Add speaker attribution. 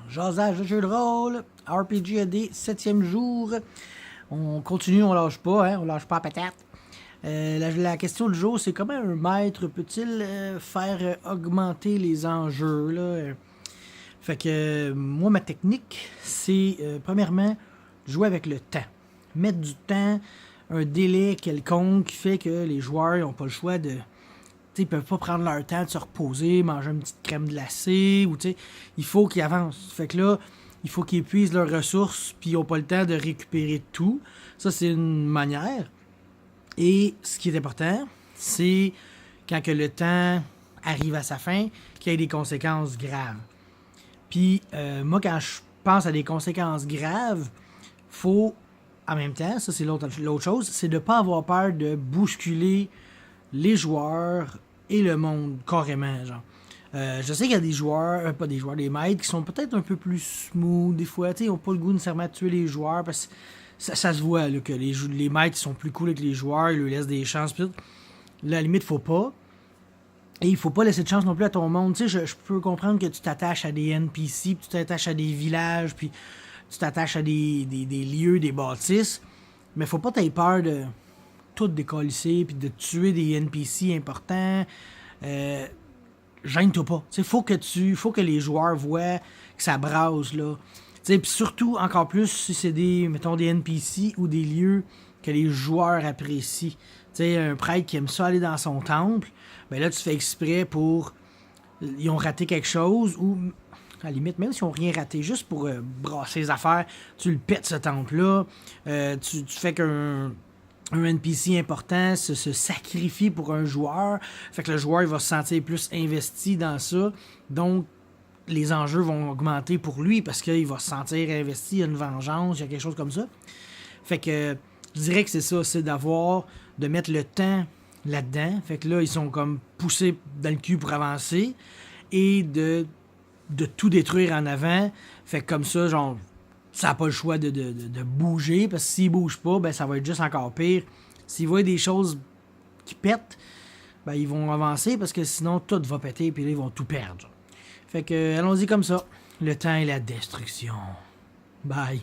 Speaker 1: Jasage de jeu de rôle, RPG AD, 7e jour. On continue, on lâche pas, hein, on lâche pas la patate. La question du jour, c'est comment un maître peut-il faire augmenter les enjeux, là? Fait que moi, ma technique, c'est premièrement, jouer avec le temps. Mettre du temps, un délai quelconque qui fait que les joueurs n'ont pas le choix de... Ils peuvent pas prendre leur temps de se reposer, manger une petite crème glacée, ou il faut qu'ils avancent. Fait que là, il faut qu'ils épuisent leurs ressources, puis ils n'ont pas le temps de récupérer tout. Ça, c'est une manière. Et ce qui est important, c'est quand que le temps arrive à sa fin, qu'il y ait des conséquences graves. Puis moi, quand je pense à des conséquences graves, faut, en même temps, ça c'est l'autre chose, c'est de ne pas avoir peur de bousculer les joueurs et le monde carrément, genre. Je sais qu'il y a des joueurs, pas des joueurs, des maîtres qui sont peut-être un peu plus smooth des fois, ils n'ont pas le goût nécessairement de tuer les joueurs parce que ça se voit là, que les maîtres sont plus cool avec les joueurs, ils leur laissent des chances, pis tout. Là, à la limite, faut pas. Et il faut pas laisser de chance non plus à ton monde. Tu sais, je peux comprendre que tu t'attaches à des NPC, puis tu t'attaches à des villages, puis tu t'attaches à des lieux, des bâtisses, mais faut pas t'aies peur de tout décolisser, puis de tuer des NPC importants. Gêne-toi pas. Il faut que les joueurs voient que ça brasse, là. Puis surtout, encore plus, si c'est mettons, des NPC ou des lieux que les joueurs apprécient. T'sais, un prêtre qui aime ça aller dans son temple, ben là, tu fais exprès pour... Ils ont raté quelque chose, ou à la limite, même s'ils n'ont rien raté, juste pour brasser les affaires, tu le pètes, ce temple-là. Tu fais qu'un NPC important se sacrifie pour un joueur. Fait que le joueur il va se sentir plus investi dans ça. Donc, les enjeux vont augmenter pour lui parce qu'il va se sentir investi, il y a une vengeance, il y a quelque chose comme ça. Fait que je dirais que c'est ça, c'est de mettre le temps là-dedans. Fait que là, ils sont comme poussés dans le cul pour avancer et de tout détruire en avant. Fait que comme ça, genre, ça n'a pas le choix de bouger parce que s'ils ne bougent pas, ben ça va être juste encore pire. S'ils voient des choses qui pètent, ben ils vont avancer parce que sinon tout va péter et puis là, ils vont tout perdre. Fait que allons-y comme ça. Le temps et la destruction. Bye.